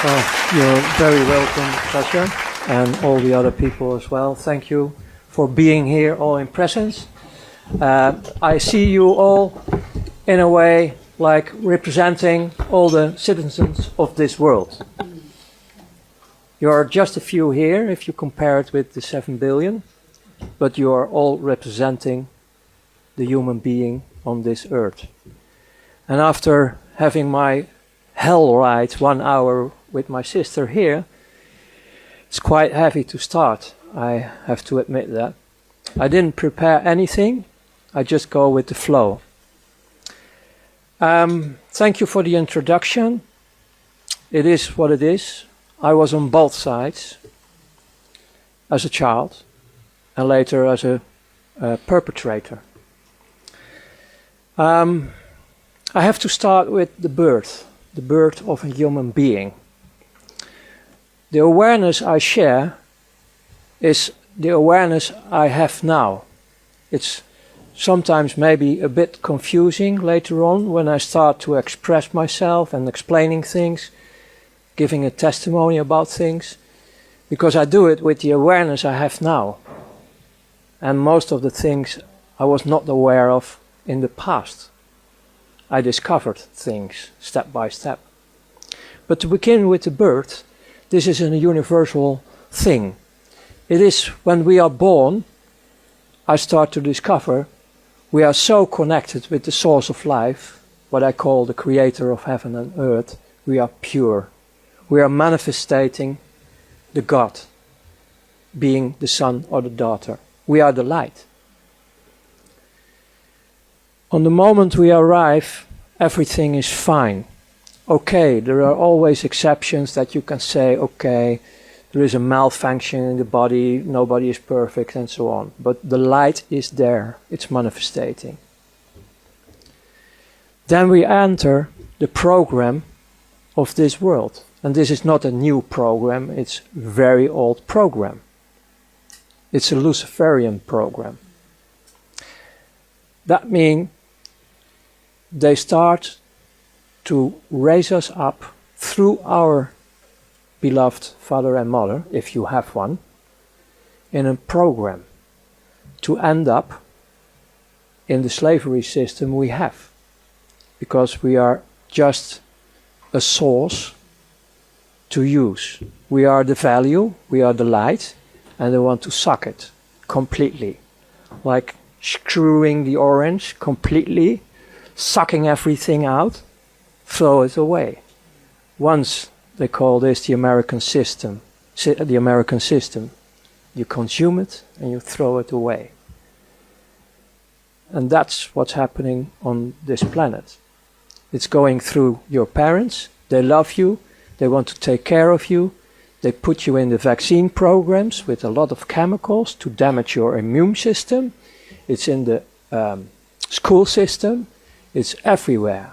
Oh, you're very welcome, Sasha, and all the other people as well. Thank you for being here, all in presence. I see you all, in a way, like representing all the citizens of this world. You are just a few here, if you compare it with the 7 billion, but you are all representing the human being on this earth. And after having my hell ride 1 hour with my sister here, it's quite heavy to start, I have to admit that. I didn't prepare anything, I just go with the flow. Thank you for the introduction. It is what it is. I was on both sides as a child and later as a perpetrator. I have to start with the birth of a human being. The awareness I share is the awareness I have now. It's sometimes maybe a bit confusing later on when I start to express myself and explaining things, giving a testimony about things, because I do it with the awareness I have now. And most of the things I was not aware of in the past. I discovered things step by step. But to begin with the birth, this is a universal thing. It is when we are born, I start to discover we are so connected with the source of life, what I call the creator of heaven and earth. We are pure. We are manifesting the God, being the son or the daughter. We are the light. On the moment we arrive, everything is fine. Okay, there are always exceptions that you can say, okay, there is a malfunction in the body, nobody is perfect and so on. But the light is there, it's manifesting. Then we enter the program of this world. And this is not a new program, it's a very old program. It's a Luciferian program. That means they start to raise us up through our beloved father and mother, if you have one, in a program to end up in the slavery system we have. Because we are just a source to use. We are the value, we are the light, and they want to suck it completely. Like screwing the orange completely, sucking everything out, throw it away. Once they call this the American system. The American system. You consume it and you throw it away. And that's what's happening on this planet. It's going through your parents. They love you. They want to take care of you. They put you in the vaccine programs with a lot of chemicals to damage your immune system. It's in the school system. It's everywhere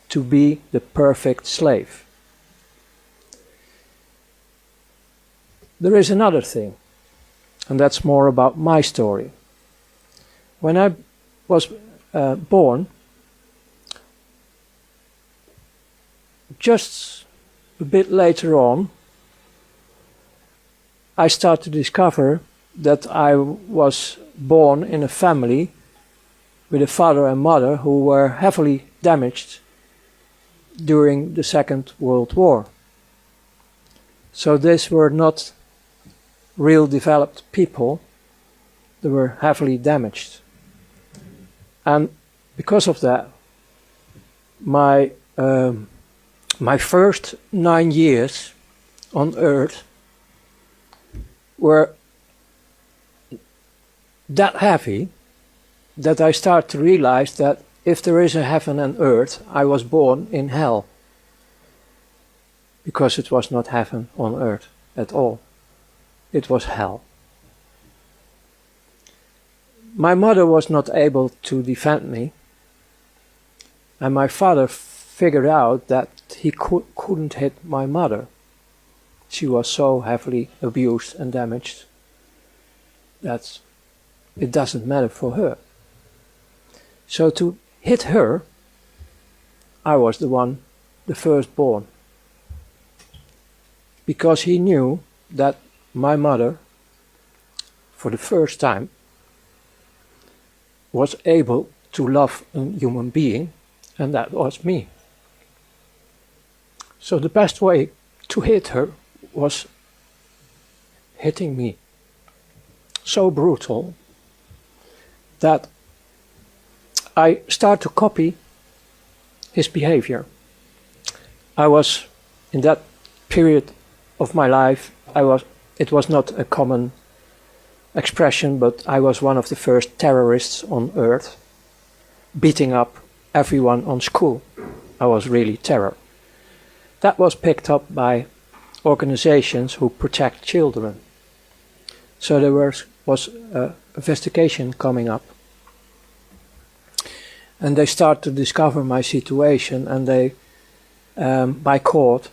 to be the perfect slave. There is another thing, and that's more about my story. When I was born, just a bit later on, I started to discover that I was born in a family with a father and mother who were heavily damaged during the Second World War. So these were not real developed people, they were heavily damaged. And because of that, my first 9 years on Earth were that heavy that I start to realize that if there is a heaven and earth, I was born in hell. Because it was not heaven on earth at all. It was hell. My mother was not able to defend me. And my father figured out that he couldn't hit my mother. She was so heavily abused and damaged that it doesn't matter for her. So to hit her, I was the firstborn. because he knew that my mother, for the first time, was able to love a human being, and that was me. So the best way to hit her was hitting me. So brutal that I start to copy his behavior. I was, in that period of my life, it was not a common expression, but I was one of the first terrorists on earth, beating up everyone on school. I was really terror. That was picked up by organizations who protect children. So there was an investigation coming up, and they start to discover my situation, and they, by court,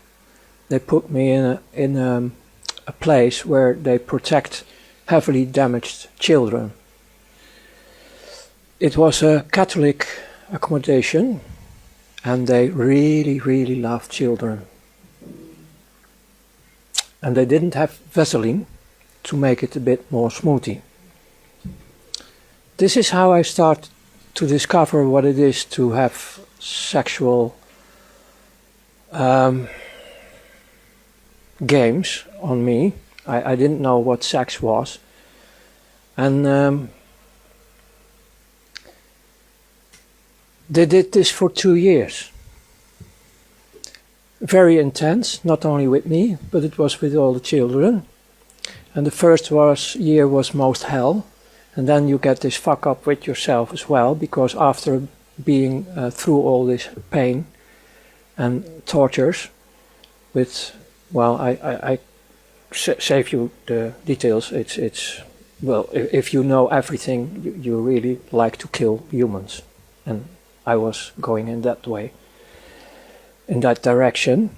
they put me in a place where they protect heavily damaged children. It was a Catholic accommodation, and they really, really loved children. And they didn't have Vaseline to make it a bit more smoothie. This is how I start to discover what it is to have sexual games on me. I didn't know what sex was. And they did this for 2 years. Very intense, not only with me, but it was with all the children. And the first year was most hell. And then you get this fuck up with yourself as well, because after being through all this pain and tortures with, well, I save you the details. It's well, if you know everything, you really like to kill humans. And I was going in that way, in that direction.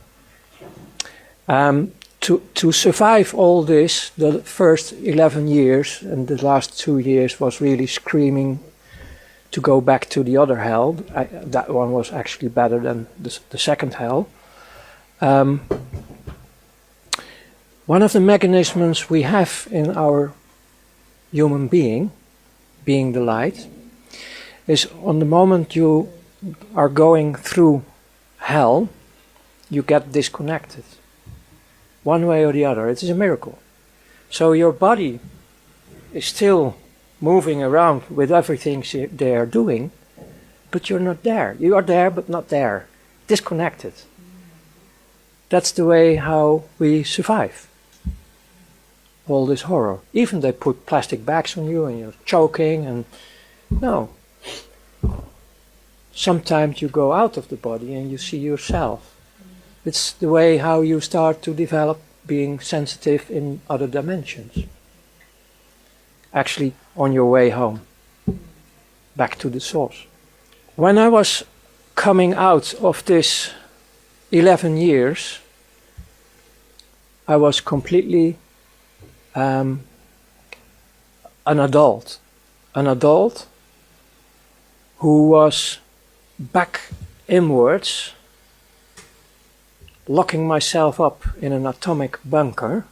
To survive all this, the first 11 years and the last 2 years was really screaming to go back to the other hell. That one was actually better than the second hell. One of the mechanisms we have in our human being the light, is on the moment you are going through hell, you get disconnected. One way or the other. It is a miracle. So your body is still moving around with everything they are doing, but you're not there. You are there, but not there. Disconnected. That's the way how we survive all this horror. Even they put plastic bags on you and you're choking, and no. Sometimes you go out of the body and you see yourself. It's the way how you start to develop being sensitive in other dimensions. Actually, on your way home, back to the source. When I was coming out of this 11 years, I was completely an adult. An adult who was back inwards, locking myself up in an atomic bunker,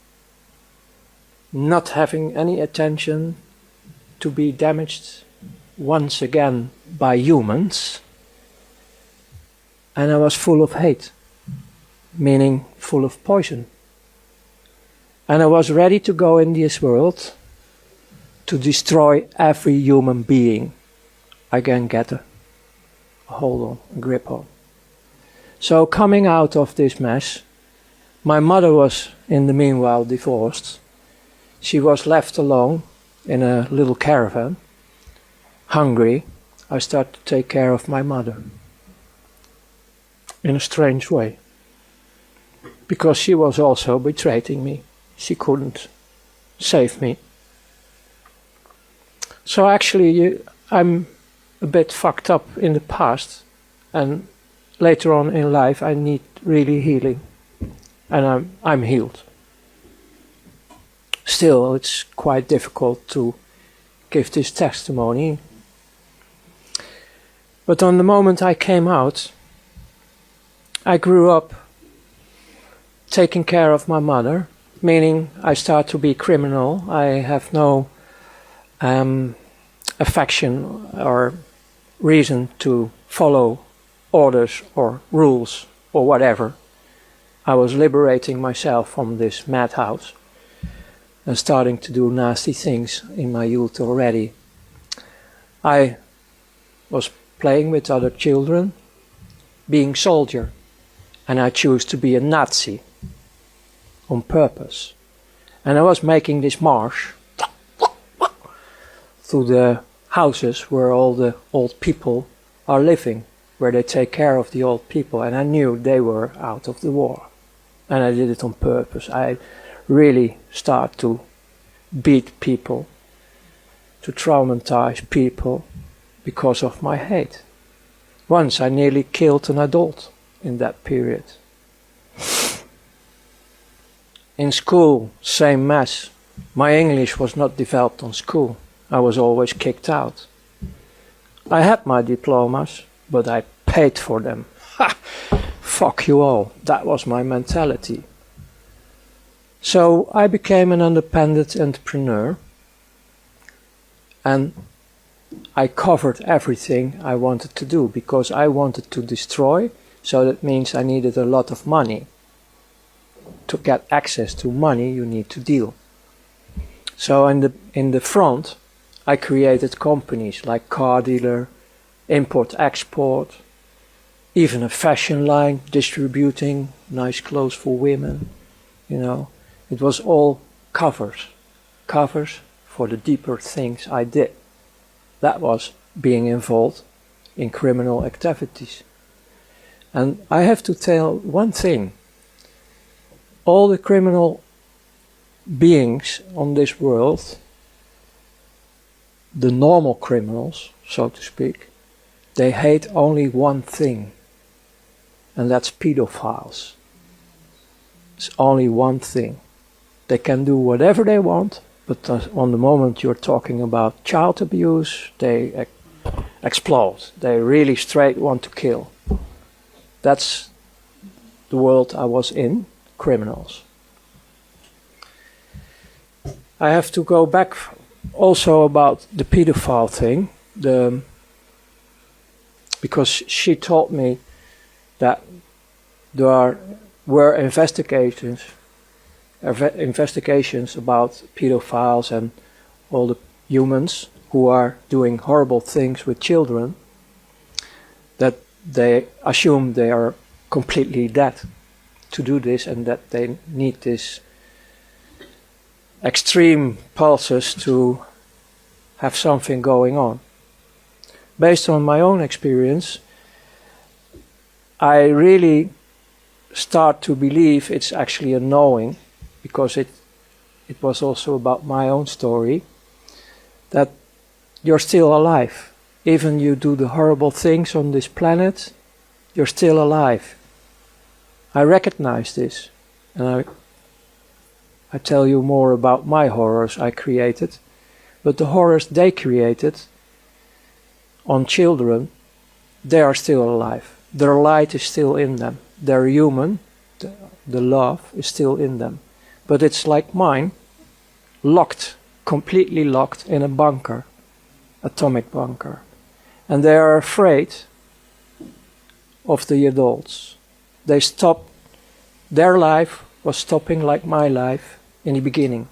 not having any attention to be damaged once again by humans, and I was full of hate, meaning full of poison. And I was ready to go in this world to destroy every human being I can get a hold on, a grip on. So coming out of this mess, my mother was in the meanwhile divorced. She was left alone in a little caravan, hungry. I started to take care of my mother in a strange way, because she was also betraying me. She couldn't save me. So actually I'm a bit fucked up in the past, and later on in life I need really healing, and I'm healed. Still, it's quite difficult to give this testimony. But on the moment I came out, I grew up taking care of my mother, meaning I start to be criminal. I have no affection or reason to follow orders or rules or whatever. I was liberating myself from this madhouse and starting to do nasty things in my youth already. I was playing with other children, being soldier, and I chose to be a Nazi on purpose. And I was making this march through the houses where all the old people are living, where they take care of the old people, and I knew they were out of the war. And I did it on purpose. I really start to beat people, to traumatize people because of my hate. Once I nearly killed an adult in that period. In school, same mess. My English was not developed on school. I was always kicked out. I had my diplomas, but I paid for them. Ha! Fuck you all. That was my mentality. So I became an independent entrepreneur, and I covered everything I wanted to do because I wanted to destroy, so that means I needed a lot of money. To get access to money, you need to deal. So in the front, I created companies like car dealer, import-export, even a fashion line distributing nice clothes for women. You know, it was all covers for the deeper things I did. That was being involved in criminal activities. And I have to tell one thing. All the criminal beings on this world, the normal criminals, so to speak, they hate only one thing, and that's pedophiles. It's only one thing. They can do whatever they want, but on the moment you're talking about child abuse, they explode. They really straight want to kill. That's the world I was in, criminals. I have to go back also about the pedophile thing, because she told me that there were investigations about pedophiles and all the humans who are doing horrible things with children, that they assume they are completely dead to do this, and that they need this extreme pulses to have something going on. Based on my own experience, I really start to believe it's actually a knowing, because it was also about my own story, that you're still alive. Even you do the horrible things on this planet, you're still alive. I recognize this, and I tell you more about my horrors I created, but the horrors they created on children, they are still alive. Their light is still in them. They're human, the love is still in them. But it's like mine, locked, completely locked in a bunker, atomic bunker. And they are afraid of the adults. They stopped, their life was stopping like my life in the beginning.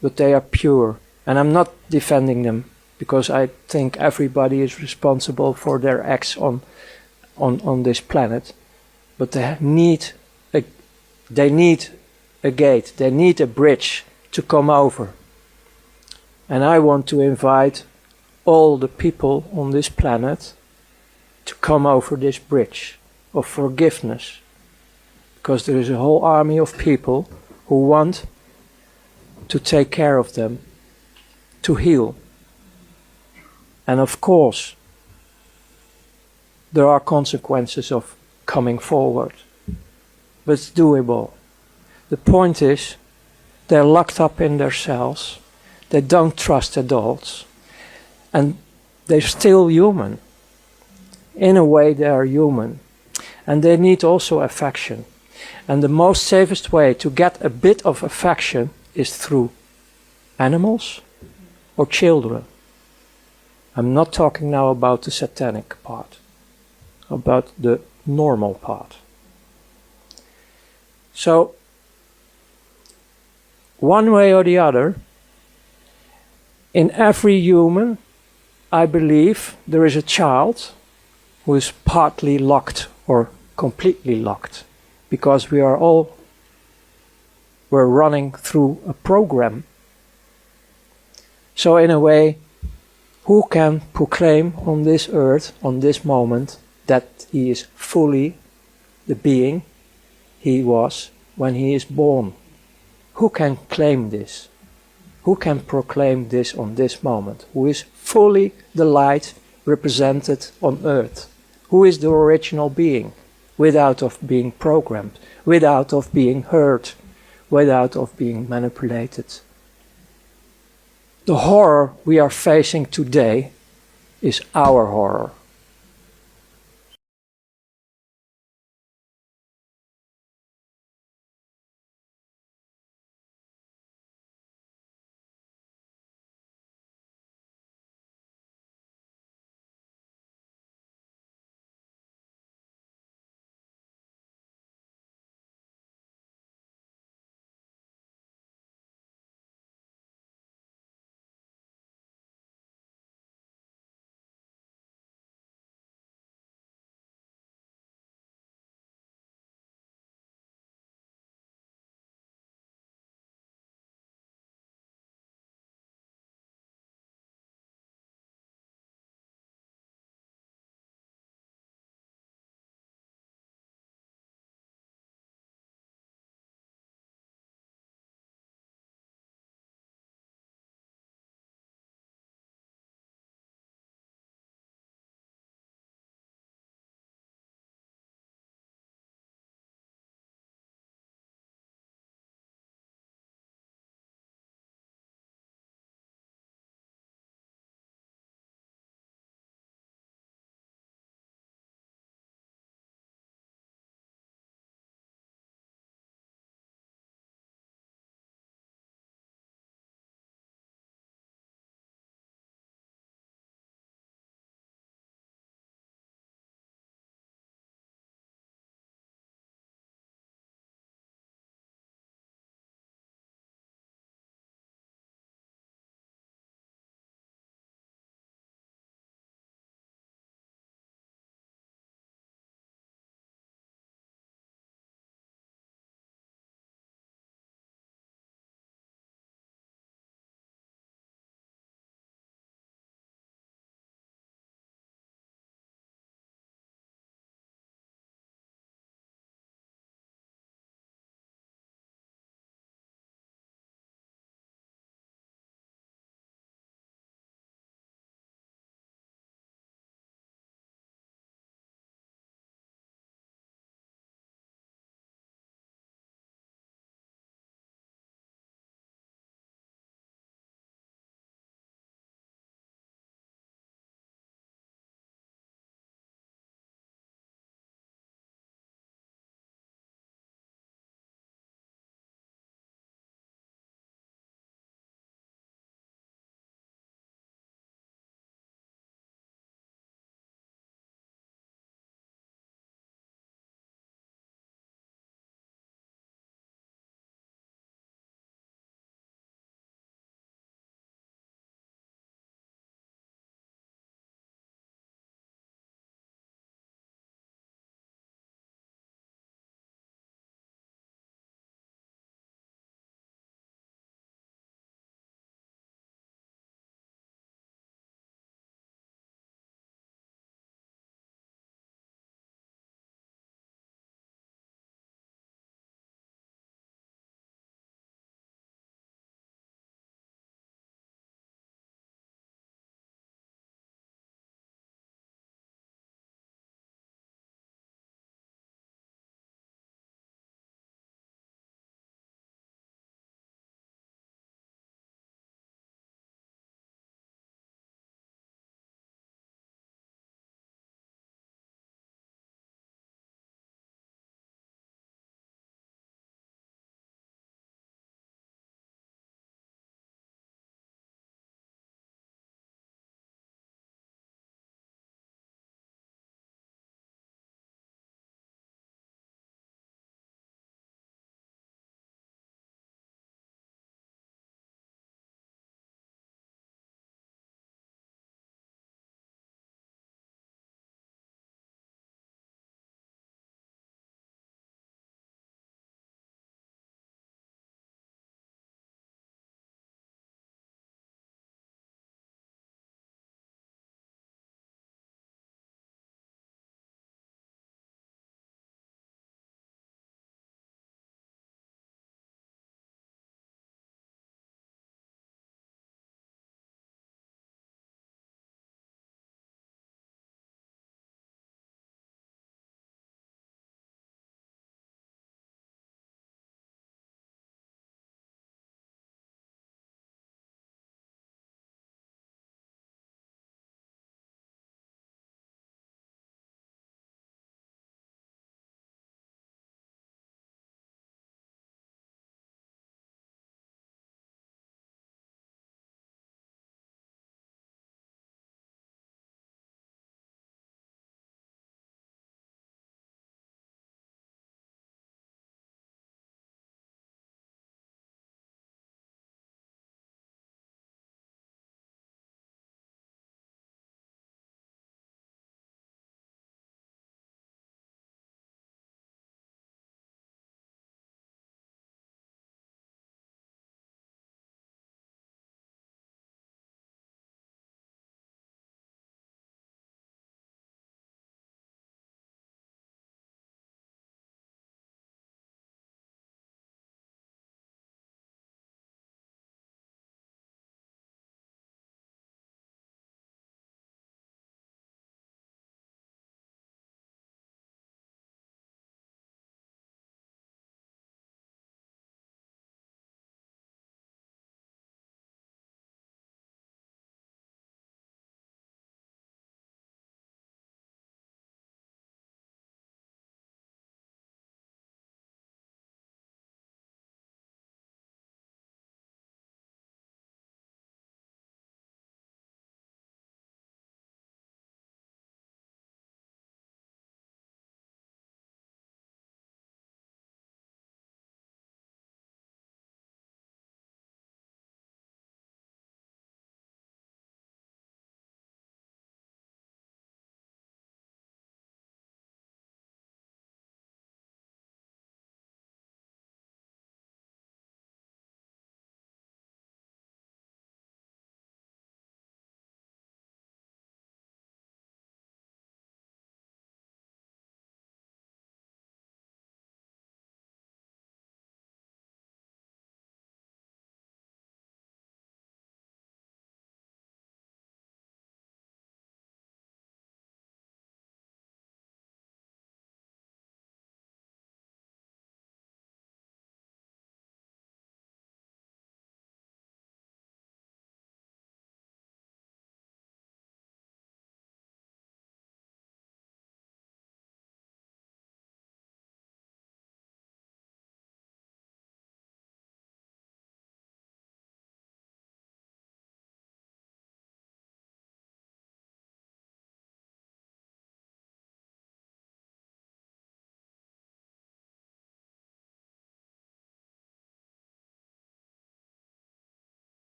But they are pure, and I'm not defending them, because I think everybody is responsible for their acts on this planet. But they need a gate, they need a bridge to come over. And I want to invite all the people on this planet to come over this bridge of forgiveness. Because there is a whole army of people who want to take care of them, to heal. And of course, there are consequences of coming forward. But it's doable. The point is, they're locked up in their cells. They don't trust adults. And they're still human. In a way, they are human. And they need also affection. And the most safest way to get a bit of affection is through animals or children. I'm not talking now about the satanic part, about the normal part. So, one way or the other, in every human, I believe there is a child who is partly locked or completely locked, because we're running through a program. So in a way, who can proclaim on this earth, on this moment, that he is fully the being he was when he is born? Who can claim this? Who can proclaim this on this moment? Who is fully the light represented on earth? Who is the original being, without of being programmed, without of being hurt, without of being manipulated? The horror we are facing today is our horror.